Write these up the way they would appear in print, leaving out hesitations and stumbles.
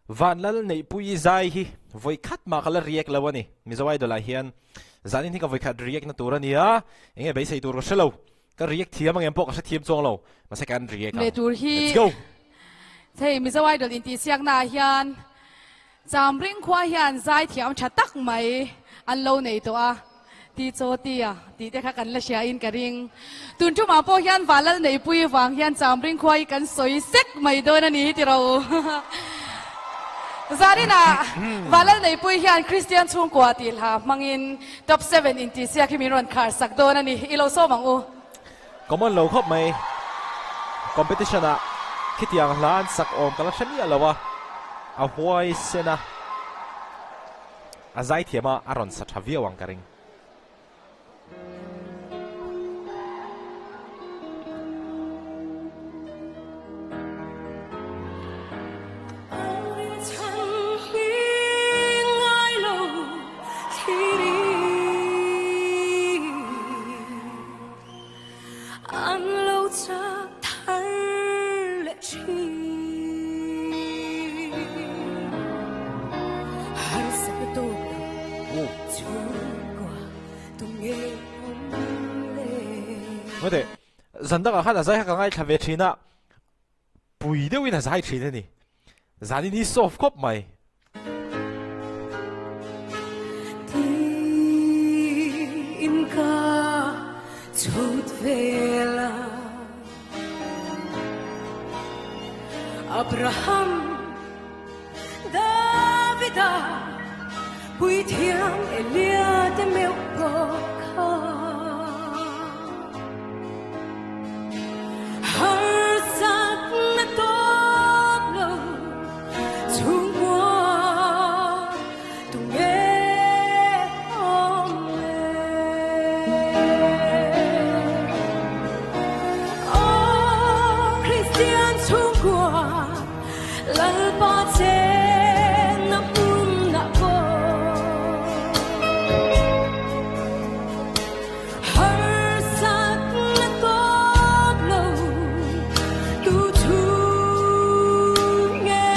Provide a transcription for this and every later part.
van lal nei pui zai hi voi khat ma kala riek lawani mizawai dola hian zanin hi ka voi khat riek na turania enge be sei tur ko shelo ka riek thiam angem pok ka thiam chong lo ma se kan riek le tur hi let's go thei mizawai dol in ti siak na hian cham ring khwa hian zai thiam tha tak mai an lo nei to a ti cho ti a ti te kha kan la sia in ka ring tun tu ma po hian walal nei pui wang hian cham ring khwa kan soi sek mai do na ni ti ro Zarina, walal nei pui hian Christian chung kwa til ha mangin top 7 in ti siak hi mi ron khar sak do na ni ilo so mang u common lo khop mai competition a khitiang hlan sak om kala shani alawa a huai sena a zai thiama aron sa thavia wang karing Ngode zanda ka khana zai ka ngai thave thina pui de wina zai thina ni zani ni soft cop mai in ka chut vela Abraham Davida pui thiam Elia te meu ko kha har sat na top lo chung qua tung nghe om oh Christian chung qua lal pa che na na ko har sat na top lo tu chu nghe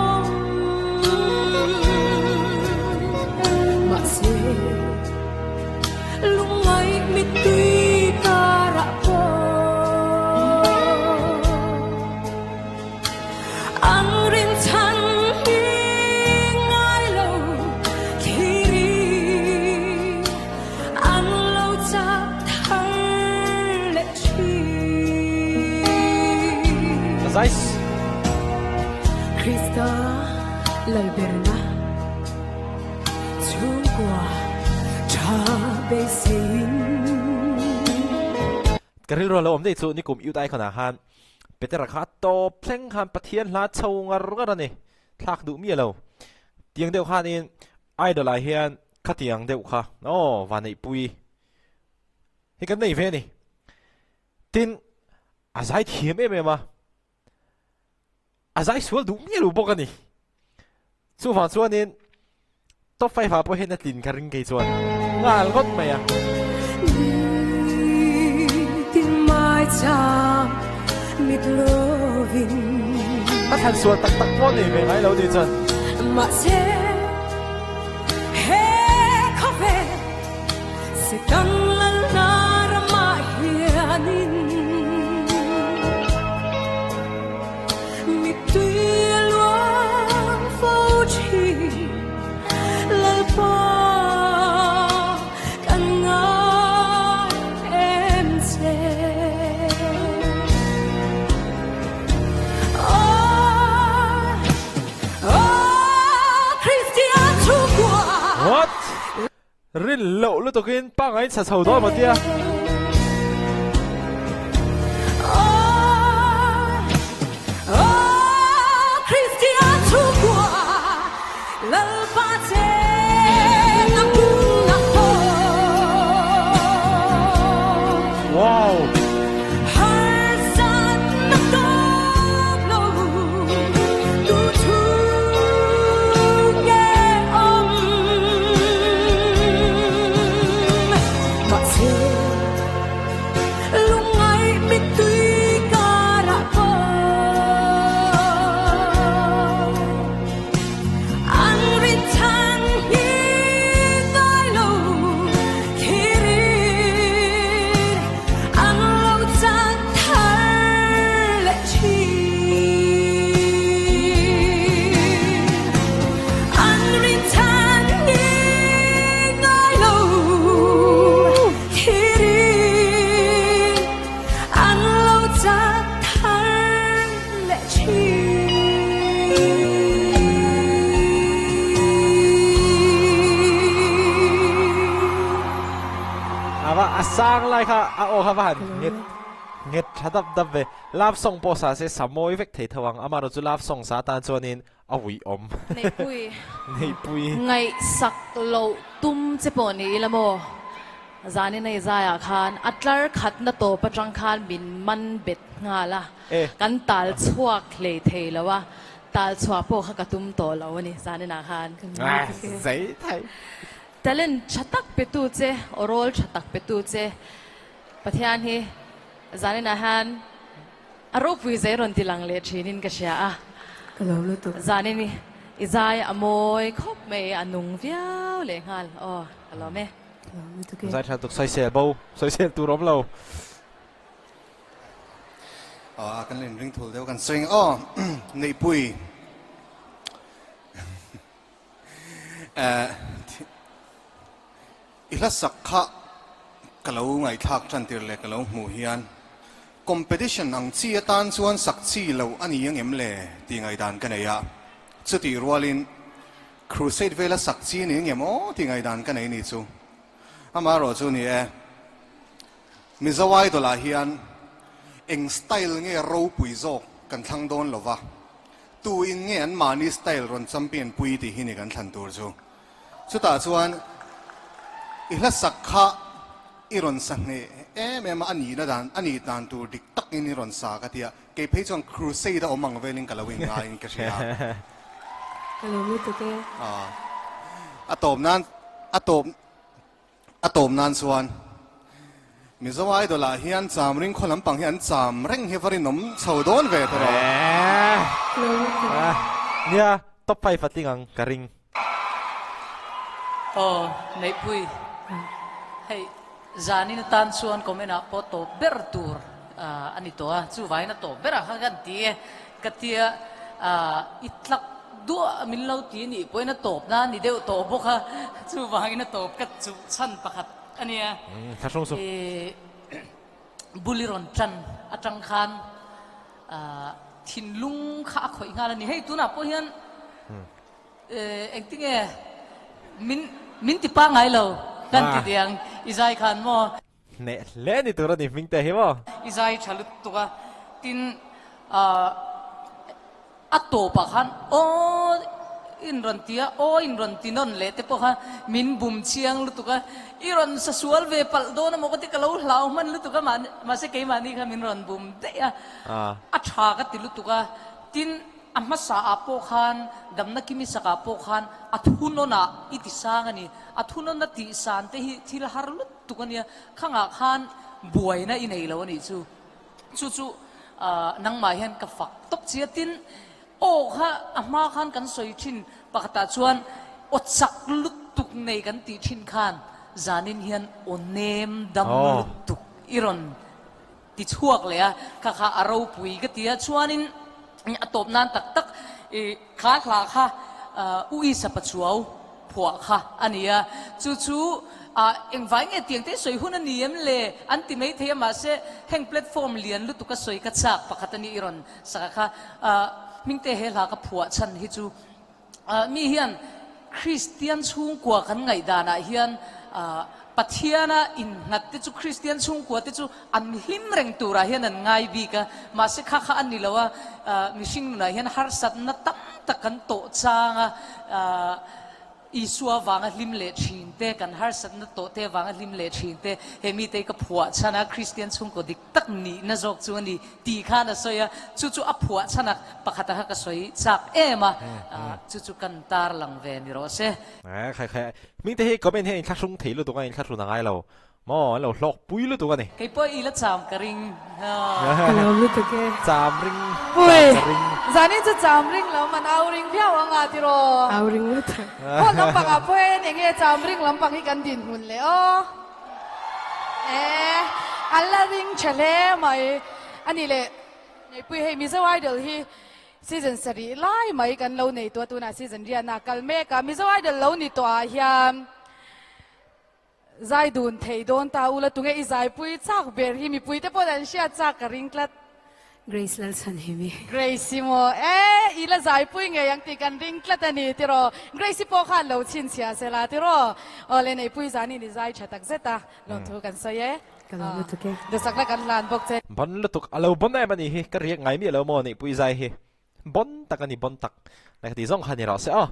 om mà se lung ai mi tui ta ra ko ang rin chan hi ngai lo khi ri ang lo cha thar le chi zai Krista lalberna chung qua cha be sein karil ro lo om dei chu ni kum yu dai khana han petera kha to pleng han pathian hla chungar gar ni thak du mi lo tiang deu khan in idol a hian khatiang deu kha o vanei pui hi kan nei ve ni tin azai thiam em em a azai sual du mi lo bok ani chu fa chuan in top 5 ha po hen na tin karing ke chuan ngal got mai a tin mai cha mit lovin a than sual tak tak po ni ve ngai lo ni chuan mà sẽ he khó về sẽ tăng lên na ra mà hiền mi tuy loang phố chi lời pa cần ngài em sẽ what rin lo lu to kin pa ngai sa chho do ma tia Christian chu qua lal pa che na cung na ho wow har sat na top lo tu chu nghe om mà se lung ai mi tui ka ra ko ai kha a o kha van nget thadap dap ve love song po sa se samoi vek thei thawang amaro chu love song sa tan chuanin a wi om nei pui nei pui ngai sak lo tum che po ni lamo zani nei zaya khan atlar khat na to patang khan bin man bet nga la kan tal chuak hle thei lawa tal chua po kha ka tum to lo ni zani na khan zai thai talent chatak pe tu che orol chatak pe tu che pathian hi zani na han aro pui zai ron tilang le thinin ka sha a kalau lu tu zani ni izai amoy khop me anung viao le ngal kalau me kalau lu tu ke zai tha tuk sai sel bo sai sel tu rom lo kan len ring thul deu kan swing nei pui ila sakha kalau ngai thak chan tir le kalau mu hian competition ang chi tan chuan sak chi lo ani yang em le ti ngai dan kan ya chuti rualin crusade vela sak chi ni ngem ti ngai dan kan ai ni chu ama ro chu ni mizawai dola hian eng style nge ro pui zo kan thang don lova tu in nge an mani style ron champion pui ti hi ni kan than tur chu chuta chuan ila sakha iron sange mema ani dan tu dik tak in iron sa ka tia ke phei chong crusade omang velin kalawing nga in ka sia kalau lu tu ke atom nan chuan mizawai dola hian cham ring kholam pang hian cham reng he varin nom chaudon ve to kalau lu tu nia top 5 atingang karing nei pui hei zani na tan chuan komena poto bertur ani to chu vai na to bera ha kan ti katia itlak du min lo ti ni poina top na ni deu to boka chu vai na top kat chu chan pakhat ania thasong su buliron chan atang khan thin lung kha khoi nga la ni hei tu na po hian acting min ti pa ngai lo kan ti diang izai khan mo ne le ni tur ni ming te he bo izai chalut tuka tin ato pa khan in ron tia in ron tinon le te po kha min bum chiang lu tuka iron sa sual ve pal do na mo ko ti kalau hlau man lu tuka ma se ke mani kha min ron bum de ya a tha ka ti lu tuka tin amma sa apo khan damna kimi saka po khan athuno na itisang ani athuno na ti san te hi thil har lut tukania khanga khan buai na inei lo ani chu nang ma hian ka fak tok chia tin kha amma khan kan soi thin pakata chuan otsak lut tuk nei kan ti thin khan zanin hian onem dam lut tuk iron ti chuak le a kha aro pui ka tia chuanin atop nan tak kha khla kha ui sapachuau phua kha ania chu engwai nge tiang te soi hun ani em le anti mei the ma se heng platform lian lu tu ka soi ka chak pakhatani iron saka kha mingte he la ka phua chan hi chu mi hian christian chung kwa kan ngai dana hian pathiana in ngat te chu christian chung kwa te chu an him reng tura hian an ngai bi ka ma se kha ani lawa mishing na hian har sat na tam takan to changa isua wanga lim le thin te kan har sat na to te wanga lim le thin te hemi te ka phua chana christian chung ko dik tak ni na jok chu ani ti kha na soya chu a phua chana pakhata ha ka soi chak ema chu kan tar lang ve ni ro se khai ming te he comment he in thasung thei lu tu ngai thasung na ngai lo mo lo hlok pui lu tu ni kai po ila cham karing kalau lu tu ke cham ring Ui, ring zani chu cham ring lo man au ring phiao anga ti ro. au ring lu tu Ko lam pang a phe ne nge cham ring lam pang hi kan din hun le alla ring chale mai ani le nei pui he mi zawai dal hi season sari lai mai kan lo nei to tu na season ria na kal me ka mi zawai dal lo ni to a hiam zai dun thei don ta ula tunge i zai pui chak ber hi mi pui te po dan sia chak ka ring klat Grace Lalsan himi. Gracie mo ila zai pui nge yang ti kan ring tla tani tiro Gracie po kha lo chin sia se la tiro ole nei pui zani ni zai chatak zeta lo thu kan sa ye Kalau betul ke? de sak la kan lan bok che bon lutuk alo bon ai mani hi ka riak ngai mi alo mo ni pui zai hi bon tak ani bon tak na ti zong khan ni ra se a